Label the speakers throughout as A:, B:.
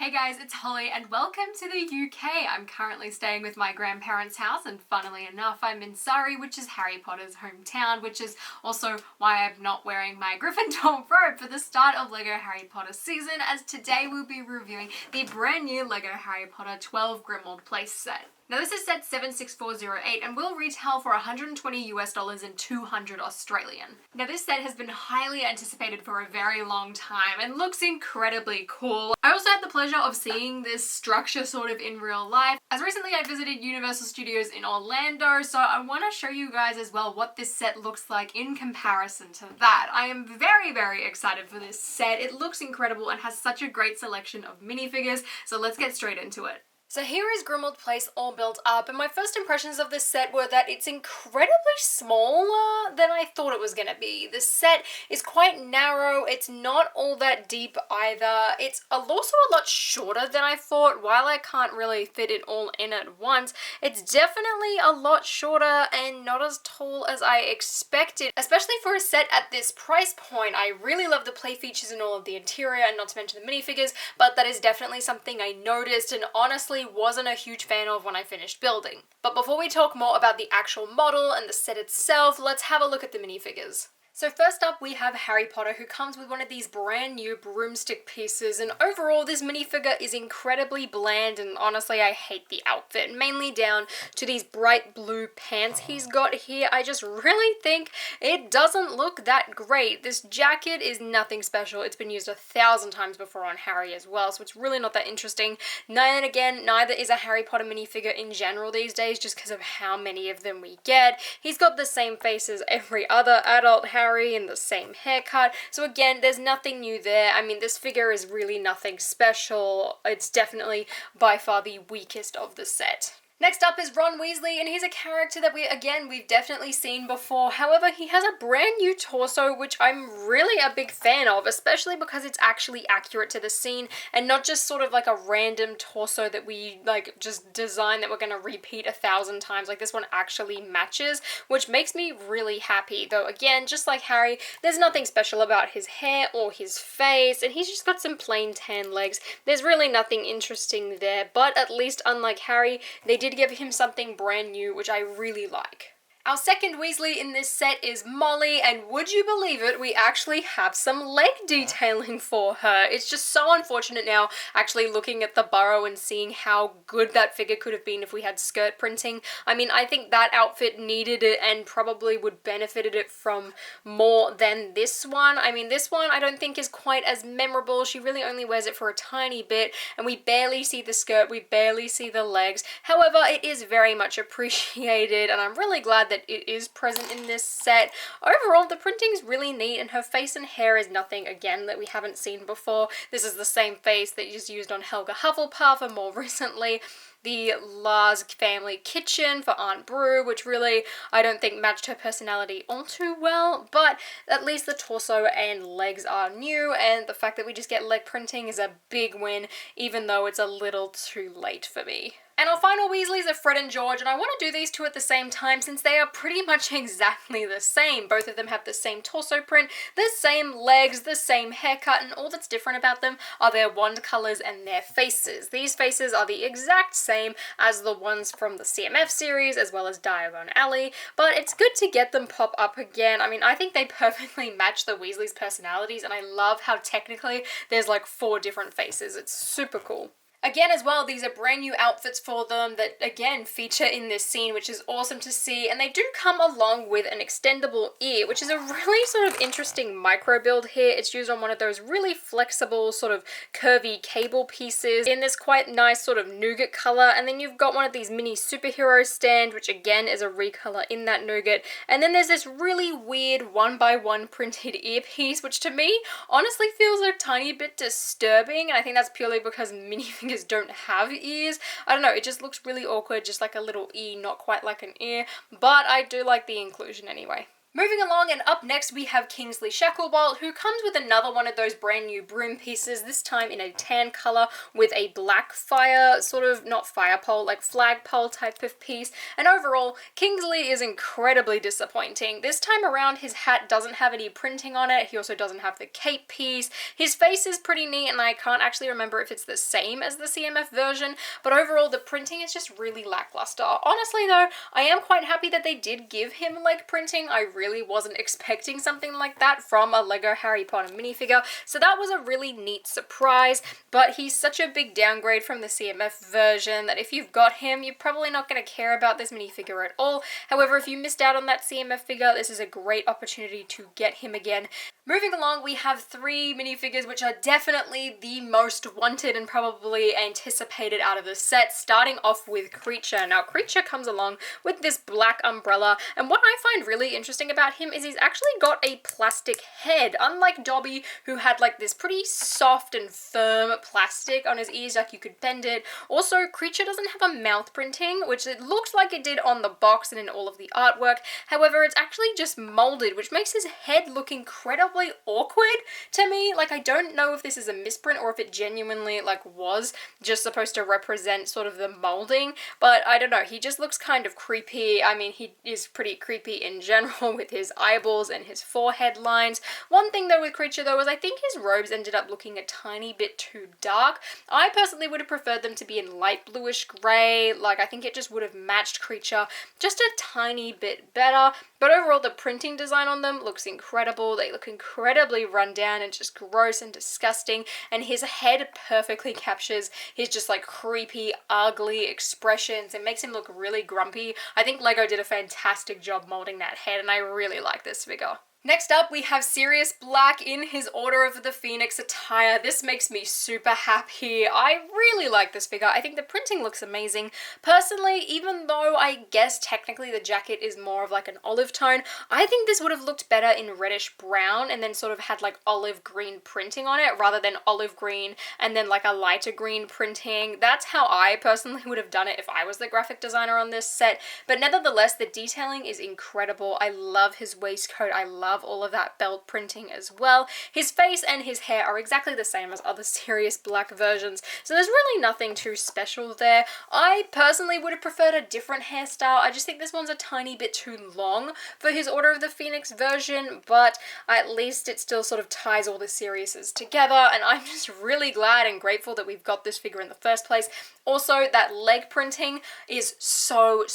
A: Hey guys, it's Holly and welcome to the UK. I'm currently staying with my grandparents' house and funnily enough I'm in Surrey, which is Harry Potter's hometown, which is also why I'm not wearing my Gryffindor robe for the start of LEGO Harry Potter season, as today we'll be reviewing the brand new LEGO Harry Potter 12 Grimmauld Place set. Now this is set 76408 and will retail for $120 and 200 Australian. Now this set has been highly anticipated for a very long time and looks incredibly cool. I also had the pleasure of seeing this structure sort of in real life, as recently I visited Universal Studios in Orlando, so I want to show you guys as well what this set looks like in comparison to that. I am very excited for this set. It looks incredible and has such a great selection of minifigures, so let's get straight into it. So here is Grimmauld Place all built up, and my first impressions of this set were that it's incredibly smaller than I thought it was going to be. The set is quite narrow, it's not all that deep either, it's also a lot shorter than I thought. While I can't really fit it all in at once, it's definitely a lot shorter and not as tall as I expected, especially for a set at this price point. I really love the play features and all of the interior, and not to mention the minifigures, but that is definitely something I noticed and honestly wasn't a huge fan of when I finished building. But before we talk more about the actual model and the set itself, let's have a look at the minifigures. So first up we have Harry Potter, who comes with one of these brand new broomstick pieces, and overall this minifigure is incredibly bland and honestly I hate the outfit, mainly down to these bright blue pants he's got here. I just really think it doesn't look that great. This jacket is nothing special. It's been used 1,000 times before on Harry as well, so it's really not that interesting. Then again, neither is a Harry Potter minifigure in general these days, just because of how many of them we get. He's got the same face as every other adult Harry and the same haircut, so again there's nothing new there. I mean, this figure is really nothing special. It's definitely by far the weakest of the set. Next up is Ron Weasley, and he's a character that we've definitely seen before. However, he has a brand new torso, which I'm really a big fan of, especially because it's actually accurate to the scene and not just sort of like a random torso that we like just design that we're going to repeat 1,000 times. Like, this one actually matches, which makes me really happy. Though again, just like Harry, there's nothing special about his hair or his face, and he's just got some plain tan legs. There's really nothing interesting there, but at least unlike Harry, they did give him something brand new, which I really like. Our second Weasley in this set is Molly, and would you believe it, we actually have some leg detailing for her. It's just so unfortunate now actually looking at the burrow and seeing how good that figure could have been if we had skirt printing. I mean, I think that outfit needed it and probably would benefited it from more than this one. I mean, this one I don't think is quite as memorable. She really only wears it for a tiny bit and we barely see the skirt, we barely see the legs. However, it is very much appreciated and I'm really glad that it is present in this set. Overall, the printing is really neat and her face and hair is nothing, again, that we haven't seen before. This is the same face that is used on Helga Hufflepuff and more recently the Lars family kitchen for Aunt Brew, which really I don't think matched her personality all too well, but at least the torso and legs are new, and the fact that we just get leg printing is a big win, even though it's a little too late for me. And our final Weasleys are Fred and George, and I want to do these two at the same time since they are pretty much exactly the same. Both of them have the same torso print, the same legs, the same haircut, and all that's different about them are their wand colours and their faces. These faces are the exact same as the ones from the CMF series as well as Diagon Alley, but it's good to get them pop up again. I mean, I think they perfectly match the Weasleys' personalities, and I love how technically there's like 4 different faces. It's super cool. Again as well, these are brand new outfits for them that again feature in this scene, which is awesome to see, and they do come along with an extendable ear, which is a really sort of interesting micro build here. It's used on one of those really flexible sort of curvy cable pieces in this quite nice sort of nougat color, and then you've got one of these mini superhero stand, which again is a recolor in that nougat, and then there's this really weird 1x1 printed earpiece, which to me honestly feels a tiny bit disturbing, and I think that's purely because minifigures don't have ears. I don't know, it just looks really awkward, just like a little E, not quite like an ear, but I do like the inclusion anyway.
B: Moving along, and up next we have Kingsley Shacklebolt, who comes with another one of those brand new broom pieces, this time in a tan colour with a black fire, sort of, not fire pole, like flagpole type of piece. And overall, Kingsley is incredibly disappointing. This time around, his hat doesn't have any printing on it. He also doesn't have the cape piece. His face is pretty neat, and I can't actually remember if it's the same as the CMF version, but overall, the printing is just really lackluster. Honestly though, I am quite happy that they did give him leg printing. I really wasn't expecting something like that from a Lego Harry Potter minifigure, so that was a really neat surprise, but he's such a big downgrade from the CMF version that if you've got him, you're probably not going to care about this minifigure at all. However, if you missed out on that CMF figure, this is a great opportunity to get him again. Moving along, we have 3 minifigures which are definitely the most wanted and probably anticipated out of the set, starting off with Creature. Now, Creature comes along with this black umbrella, and what I find really interesting about him is he's actually got a plastic head, unlike Dobby, who had like this pretty soft and firm plastic on his ears, like you could bend it. Also, Creature doesn't have a mouth printing, which it looked like it did on the box and in all of the artwork. However, it's actually just molded, which makes his head look incredibly awkward to me. Like, I don't know if this is a misprint or if it genuinely like was just supposed to represent sort of the molding, but I don't know, he just looks kind of creepy. I mean, he is pretty creepy in general with his eyeballs and his forehead lines. One thing though with Creature though is I think his robes ended up looking a tiny bit too dark. I personally would have preferred them to be in light bluish grey. Like, I think it just would have matched Creature just a tiny bit better, but overall the printing design on them looks incredible. They look incredibly run down and just gross and disgusting, and his head perfectly captures his just like creepy, ugly expressions and makes him look really grumpy. I think Lego did a fantastic job molding that head, and I really like this figure. Next up, we have Sirius Black in his Order of the Phoenix attire. This makes me super happy. I really like this figure. I think the printing looks amazing. Personally, even though I guess technically the jacket is more of like an olive tone, I think this would have looked better in reddish brown and then sort of had like olive green printing on it rather than olive green and then like a lighter green printing. That's how I personally would have done it if I was the graphic designer on this set. But nevertheless, the detailing is incredible. I love his waistcoat. I love all of that belt printing as well. His face and his hair are exactly the same as other Sirius Black versions, so there's really nothing too special there. I personally would have preferred a different hairstyle. I just think this one's a tiny bit too long for his Order of the Phoenix version, but at least it still sort of ties all the Siriuses together, and I'm just really glad and grateful that we've got this figure in the first place. Also, that leg printing is so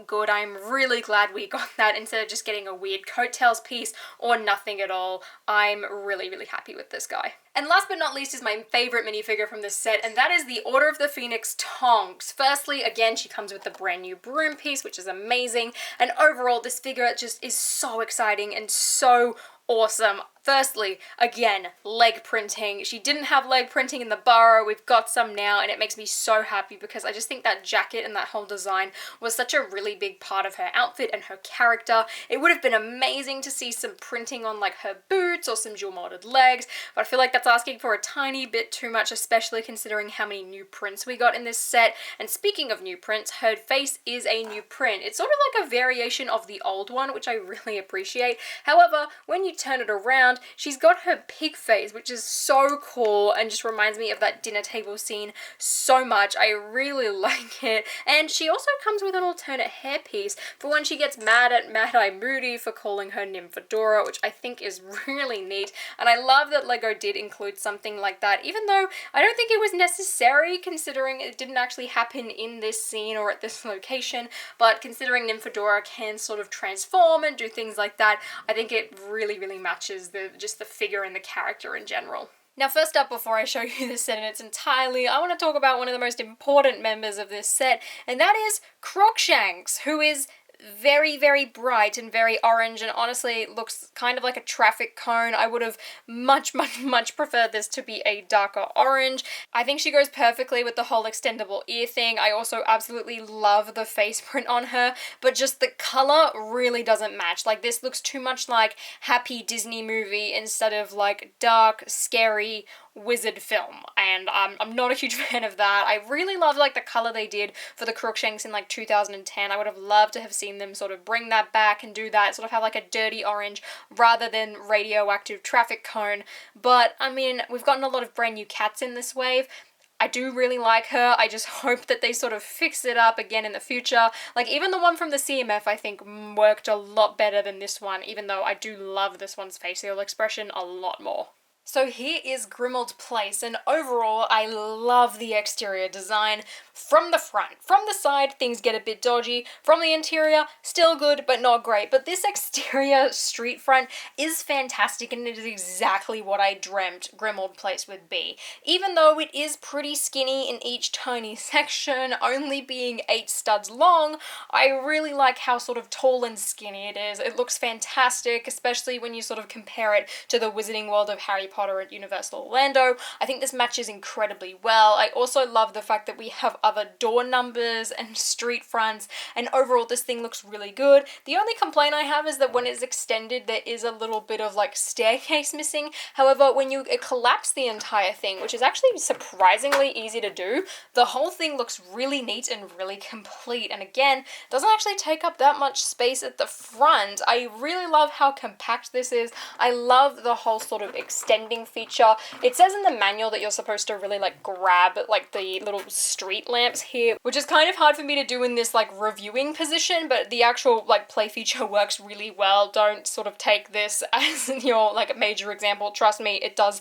B: good. I'm really glad we got that instead of just getting a weird coattails piece or nothing at all. I'm really happy with this guy. And last but not least is my favorite minifigure from this set, and that is the Order of the Phoenix Tonks. Firstly, again, she comes with the brand new broom piece, which is amazing, and overall this figure just is so exciting and so awesome. Firstly, again, leg printing. She didn't have leg printing in the burrow. We've got some now, and it makes me so happy because I just think that jacket and that whole design was such a really big part of her outfit and her character. It would have been amazing to see some printing on like her boots or some dual molded legs, but I feel like that's asking for a tiny bit too much, especially considering how many new prints we got in this set. And speaking of new prints, her face is a new print. It's sort of like a variation of the old one, which I really appreciate. However, when you turn it around, she's got her pig face, which is so cool and just reminds me of that dinner table scene so much. I really like it. And she also comes with an alternate hairpiece for when she gets mad at Mad Eye Moody for calling her Nymphadora, which I think is really neat. And I love that Lego did include something like that, even though I don't think it was necessary considering it didn't actually happen in this scene or at this location, but considering Nymphadora can sort of transform and do things like that, I think it really matches just the figure and the character in general. Now, first up, before I show you this set in its entirety, I want to talk about one of the most important members of this set, and that is Croc Shanks, who is very bright and very orange and honestly looks kind of like a traffic cone. I would have much preferred this to be a darker orange. I think she goes perfectly with the whole extendable ear thing. I also absolutely love the face print on her, but just the color really doesn't match. Like, this looks too much like Happy Disney movie instead of like dark, scary, wizard film, and I'm not a huge fan of that. I really love like the color they did for the Croc Shanks in like 2010. I would have loved to have seen them sort of bring that back and do that, sort of have like a dirty orange rather than radioactive traffic cone. But I mean, we've gotten a lot of brand new cats in this wave. I do really like her. I just hope that they sort of fix it up again in the future. Like, even the one from the CMF, I think, worked a lot better than this one, even though I do love this one's facial expression a lot more. So here is Grimmauld Place, and overall I love the exterior design from the front. From the side, things get a bit dodgy. From the interior, still good, but not great. But this exterior street front is fantastic, and it is exactly what I dreamt Grimmauld Place would be. Even though it is pretty skinny in each tiny section, only being 8 studs long, I really like how sort of tall and skinny it is. It looks fantastic, especially when you sort of compare it to the Wizarding World of Harry Potter at Universal Orlando. I think this matches incredibly well. I also love the fact that we have other door numbers and street fronts, and overall this thing looks really good. The only complaint I have is that when it's extended there is a little bit of like staircase missing. However, when you collapse the entire thing, which is actually surprisingly easy to do, the whole thing looks really neat and really complete, and again, doesn't actually take up that much space at the front. I really love how compact this is. I love the whole sort of extending feature. It says in the manual that you're supposed to really like grab like the little street lamps here, which is kind of hard for me to do in this like reviewing position, but the actual like play feature works really well. Don't sort of take this as your like major example. Trust me, it does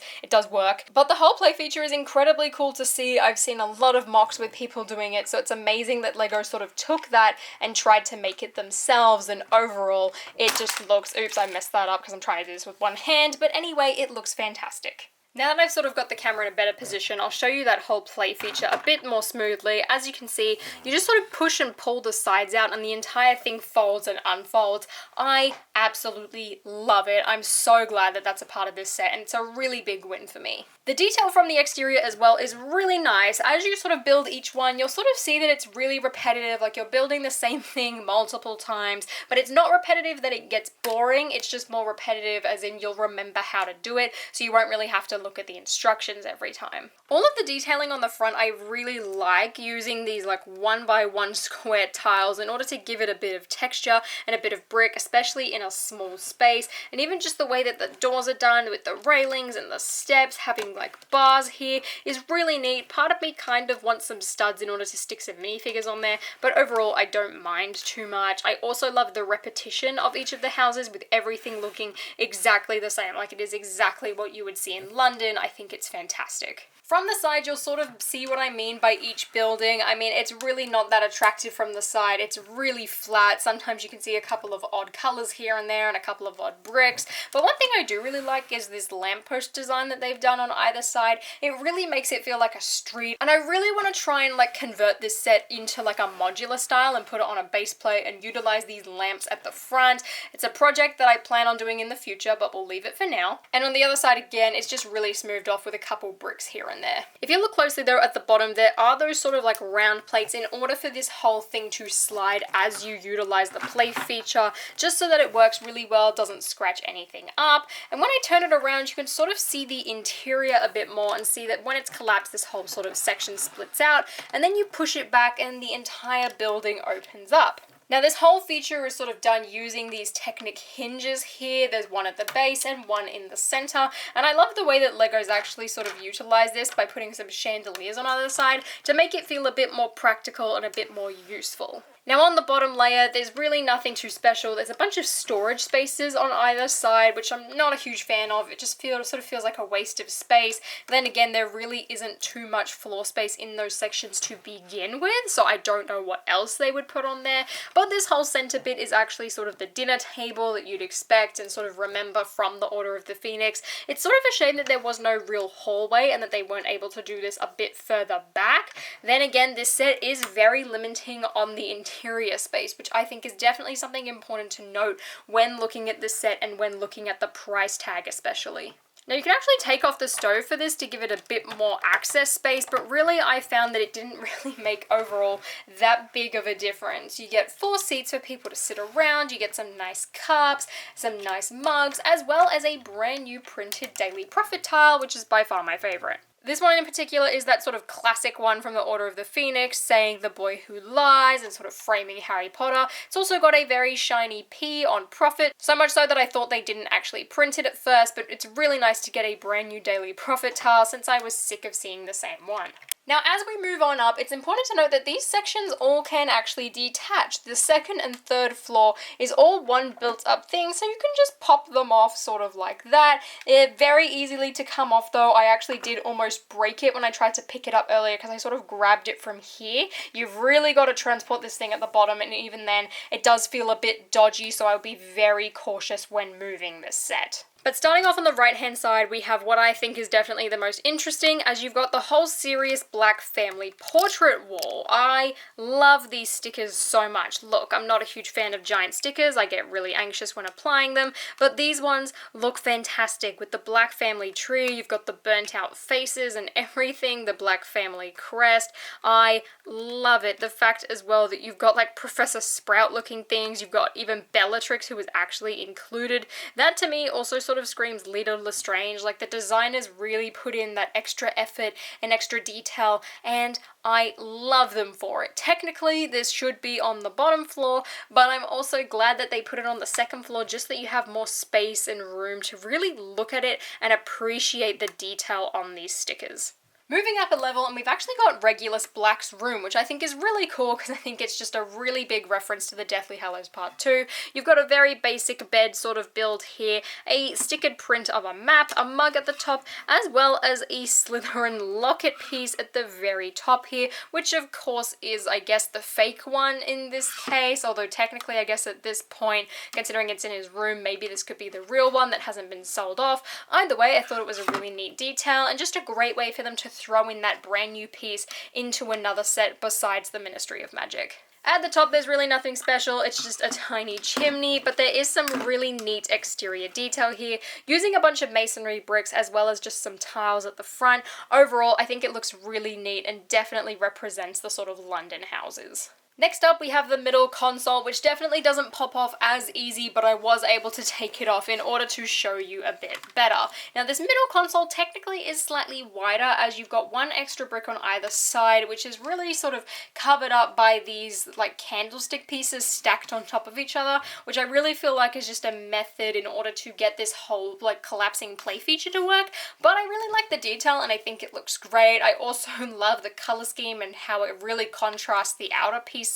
B: work. But the whole play feature is incredibly cool to see. I've seen a lot of mocks with people doing it, so it's amazing that LEGO sort of took that and tried to make it themselves, and overall it just looks, oops, I messed that up because I'm trying to do this with one hand, but anyway, it looks fantastic. Now that I've sort of got the camera in a better position, I'll show you that whole play feature a bit more smoothly. As you can see, you just sort of push and pull the sides out and the entire thing folds and unfolds. I absolutely love it. I'm so glad that that's a part of this set, and it's a really big win for me. The detail from the exterior as well is really nice. As you sort of build each one, you'll sort of see that it's really repetitive, like you're building the same thing multiple times, but it's not repetitive that it gets boring, it's just more repetitive as in you'll remember how to do it, so you won't really have to look at the instructions every time. All of the detailing on the front, I really like using these like 1x1 square tiles in order to give it a bit of texture and a bit of brick, especially in a small space, and even just the way that the doors are done with the railings and the steps, having like bars here is really neat. Part of me kind of wants some studs in order to stick some minifigures on there, but overall I don't mind too much. I also love the repetition of each of the houses with everything looking exactly the same, like it is exactly what you would see in London. I think it's fantastic. From the side, you'll sort of see what I mean by each building. I mean, it's really not that attractive from the side. It's really flat. Sometimes you can see a couple of odd colors here and there and a couple of odd bricks. But one thing I do really like is this lamppost design that they've done on either side. It really makes it feel like a street. And I really want to try and like convert this set into like a modular style and put it on a base plate and utilize these lamps at the front. It's a project that I plan on doing in the future, but we'll leave it for now. And on the other side again, it's just really smoothed off with a couple bricks here and there. If you look closely though at the bottom, there are those sort of like round plates in order for this whole thing to slide as you utilize the play feature, just so that it works really well, doesn't scratch anything up. And when I turn it around, you can sort of see the interior a bit more and see that when it's collapsed, this whole sort of section splits out, and then you push it back and the entire building opens up. Now this whole feature is sort of done using these Technic hinges here. There's one at the base and one in the center, and I love the way that LEGO's actually sort of utilized this by putting some chandeliers on either side to make it feel a bit more practical and a bit more useful. Now on the bottom layer, there's really nothing too special. There's a bunch of storage spaces on either side, which I'm not a huge fan of. It just sort of feels like a waste of space. But then again, there really isn't too much floor space in those sections to begin with, so I don't know what else they would put on there. But this whole center bit is actually sort of the dinner table that you'd expect and sort of remember from the Order of the Phoenix. It's sort of a shame that there was no real hallway and that they weren't able to do this a bit further back. Then again, this set is very limiting on the interior space, which I think is definitely something important to note when looking at this set and when looking at the price tag especially. Now you can actually take off the stove for this to give it a bit more access space, but really I found that it didn't really make overall that big of a difference. You get 4 seats for people to sit around, you get some nice cups, some nice mugs, as well as a brand new printed Daily Prophet tile, which is by far my favourite. This one in particular is that sort of classic one from the Order of the Phoenix, saying the boy who lies and sort of framing Harry Potter. It's also got a very shiny P on Prophet, so much so that I thought they didn't actually print it at first, but it's really nice to get a brand new Daily Prophet tile since I was sick of seeing the same one. Now, as we move on up, it's important to note that these sections all can actually detach. The second and third floor is all one built up thing, so you can just pop them off sort of like that. They're very easily to come off though. I actually did almost break it when I tried to pick it up earlier because I sort of grabbed it from here. You've really got to transport this thing at the bottom, and even then it does feel a bit dodgy, so I'll be very cautious when moving this set. But starting off on the right-hand side, we have what I think is definitely the most interesting, as you've got the whole Sirius Black family portrait wall. I love these stickers so much. Look, I'm not a huge fan of giant stickers. I get really anxious when applying them, but these ones look fantastic. With the Black family tree, you've got the burnt out faces and everything, the Black family crest. I love it. The fact as well that you've got like Professor Sprout looking things, you've got even Bellatrix who was actually included. That to me also sort of screams Lita Lestrange. Like, the designers really put in that extra effort and extra detail, and I love them for it. Technically, this should be on the bottom floor, but I'm also glad that they put it on the second floor, just that you have more space and room to really look at it and appreciate the detail on these stickers. Moving up a level, and we've actually got Regulus Black's room, which I think is really cool because I think it's just a really big reference to the Deathly Hallows Part 2. You've got a very basic bed sort of build here, a stickered print of a map, a mug at the top, as well as a Slytherin locket piece at the very top here, which of course is, I guess, the fake one in this case, although technically I guess at this point, considering it's in his room, maybe this could be the real one that hasn't been sold off. Either way, I thought it was a really neat detail and just a great way for them to throw in that brand new piece into another set besides the Ministry of Magic. At the top, there's really nothing special, it's just a tiny chimney, but there is some really neat exterior detail here, using a bunch of masonry bricks as well as just some tiles at the front. Overall, I think it looks really neat and definitely represents the sort of London houses. Next up, we have the middle console, which definitely doesn't pop off as easy, but I was able to take it off in order to show you a bit better. Now, this middle console technically is slightly wider, as you've got one extra brick on either side, which is really sort of covered up by these like candlestick pieces stacked on top of each other, which I really feel like is just a method in order to get this whole like collapsing play feature to work. But I really like the detail and I think it looks great. I also love the color scheme and how it really contrasts the outer pieces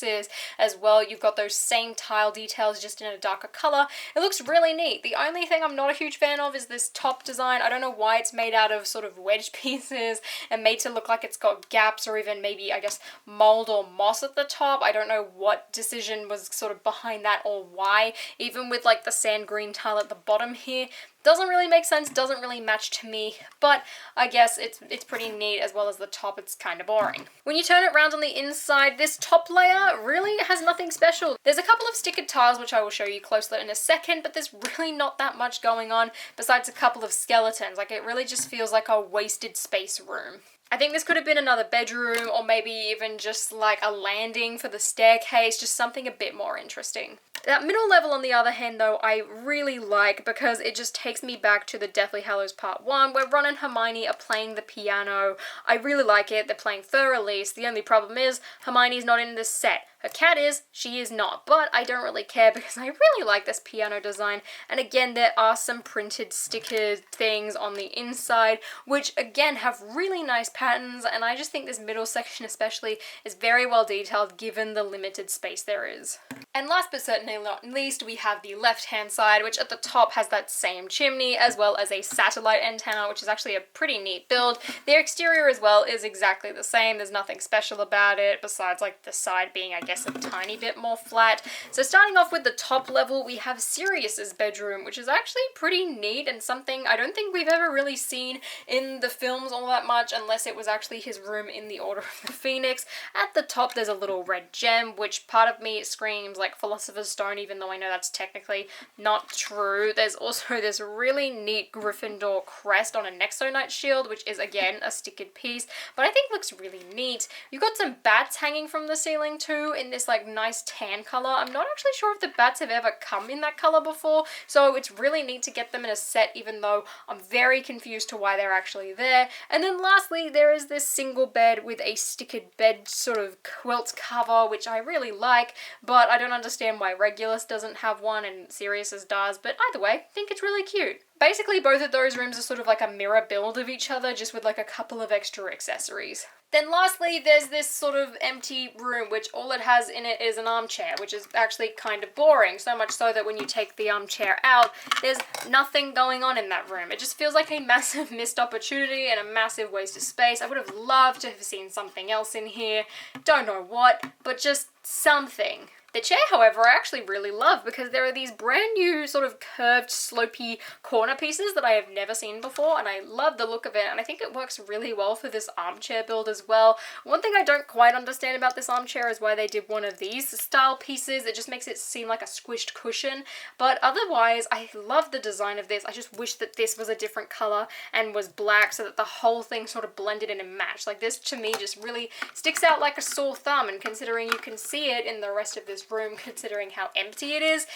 B: as well. You've got those same tile details just in a darker color. It looks really neat. The only thing I'm not a huge fan of is this top design. I don't know why it's made out of sort of wedge pieces and made to look like it's got gaps or even maybe, I guess, mold or moss at the top. I don't know what decision was sort of behind that or why. Even with like the sand green tile at the bottom here, doesn't really make sense, doesn't really match to me, but I guess it's pretty neat, as well as the top, it's kind of boring. When you turn it around on the inside, this top layer really has nothing special. There's a couple of stickered tiles, which I will show you closer in a second, but there's really not that much going on besides a couple of skeletons. Like, it really just feels like a wasted space room. I think this could have been another bedroom or maybe even just like a landing for the staircase, just something a bit more interesting. That middle level, on the other hand, though, I really like because it just takes me back to the Deathly Hallows Part 1 where Ron and Hermione are playing the piano. I really like it. They're playing Fur Elise. The only problem is Hermione's not in this set. Her cat is, she is not, but I don't really care because I really like this piano design. And again, there are some printed sticker things on the inside, which again have really nice patterns, and I just think this middle section especially is very well detailed given the limited space there is. And last but certainly not least, we have the left-hand side, which at the top has that same chimney, as well as a satellite antenna, which is actually a pretty neat build. The exterior as well is exactly the same. There's nothing special about it, besides like the side being, I guess, a tiny bit more flat. So starting off with the top level, we have Sirius's bedroom, which is actually pretty neat and something I don't think we've ever really seen in the films all that much, unless it was actually his room in the Order of the Phoenix. At the top, there's a little red gem, which part of me screams like like Philosopher's Stone, even though I know that's technically not true. There's also this really neat Gryffindor crest on a Nexo-Knight shield, which is again a stickered piece, but I think looks really neat. You've got some bats hanging from the ceiling too in this like nice tan color. I'm not actually sure if the bats have ever come in that color before, so it's really neat to get them in a set, even though I'm very confused to why they're actually there. And then lastly, there is this single bed with a stickered bed sort of quilt cover, which I really like, but I don't understand why Regulus doesn't have one and Sirius's does, but either way, I think it's really cute. Basically, both of those rooms are sort of like a mirror build of each other, just with like a couple of extra accessories. Then lastly, there's this sort of empty room, which all it has in it is an armchair, which is actually kind of boring, so much so that when you take the armchair out, there's nothing going on in that room. It just feels like a massive missed opportunity and a massive waste of space. I would have loved to have seen something else in here. Don't know what, but just something. The chair, however, I actually really love because there are these brand new sort of curved, slopey corner pieces that I have never seen before, and I love the look of it, and I think it works really well for this armchair build as well. One thing I don't quite understand about this armchair is why they did one of these style pieces. It just makes it seem like a squished cushion, but otherwise, I love the design of this. I just wish that this was a different color and was black so that the whole thing sort of blended in and matched. Like, this to me just really sticks out like a sore thumb, and considering you can see it in the rest of this room, considering how empty it is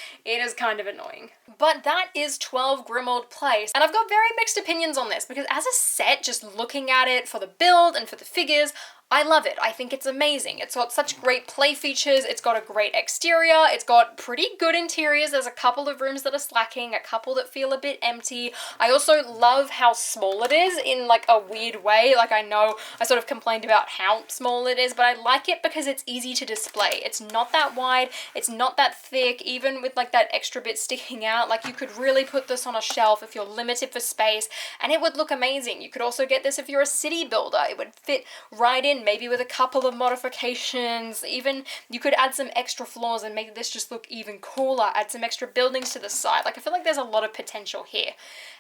B: kind of annoying. But that is 12 Grimmauld Place, and I've got very mixed opinions on this because as a set, just looking at it for the build and for the figures, I love it. I think it's amazing. It's got such great play features. It's got a great exterior. It's got pretty good interiors. There's a couple of rooms that are slacking, a couple that feel a bit empty. I also love how small it is in like a weird way. Like, I know I sort of complained about how small it is, but I like it because it's easy to display. It's not that wide. It's not that thick, even with like that extra bit sticking out. Like, you could really put this on a shelf if you're limited for space, and it would look amazing. You could also get this if you're a city builder. It would fit right in, maybe with a couple of modifications. Even you could add some extra floors and make this just look even cooler, add some extra buildings to the side. Like, I feel like there's a lot of potential here.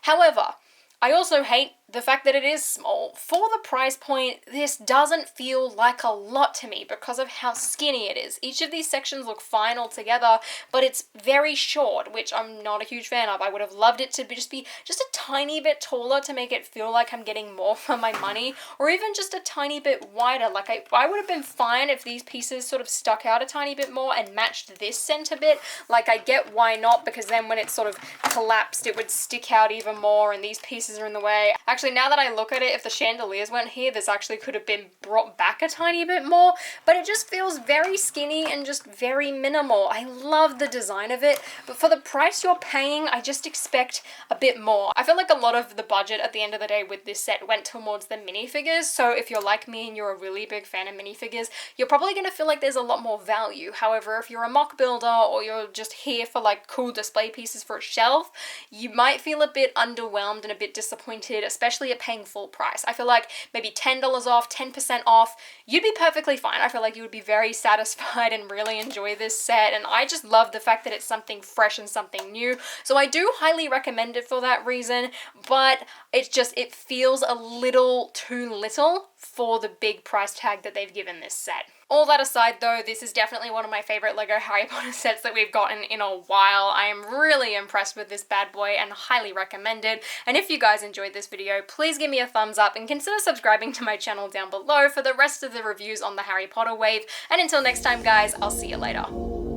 B: However, I also hate the fact that it is small. For the price point, this doesn't feel like a lot to me because of how skinny it is. Each of these sections look fine all together, but it's very short, which I'm not a huge fan of. I would have loved it to be just a tiny bit taller to make it feel like I'm getting more for my money, or even just a tiny bit wider. Like, I would have been fine if these pieces sort of stuck out a tiny bit more and matched this center bit. Like, I get why not, because then when it sort of collapsed, it would stick out even more, and these pieces are in the way. Actually, now that I look at it, if the chandeliers weren't here, this actually could have been brought back a tiny bit more, but it just feels very skinny and just very minimal. I love the design of it, but for the price you're paying, I just expect a bit more. I feel like a lot of the budget at the end of the day with this set went towards the minifigures, so if you're like me and you're a really big fan of minifigures, you're probably going to feel like there's a lot more value. However, if you're a mock builder or you're just here for like cool display pieces for a shelf, you might feel a bit underwhelmed and a bit disappointed, especially at paying full price. I feel like maybe $10 off, 10% off, you'd be perfectly fine. I feel like you would be very satisfied and really enjoy this set, and I just love the fact that it's something fresh and something new. So I do highly recommend it for that reason, but it feels a little too little for the big price tag that they've given this set. All that aside though, this is definitely one of my favorite LEGO Harry Potter sets that we've gotten in a while. I am really impressed with this bad boy and highly recommend it. And if you guys enjoyed this video, please give me a thumbs up and consider subscribing to my channel down below for the rest of the reviews on the Harry Potter wave. And until next time guys, I'll see you later.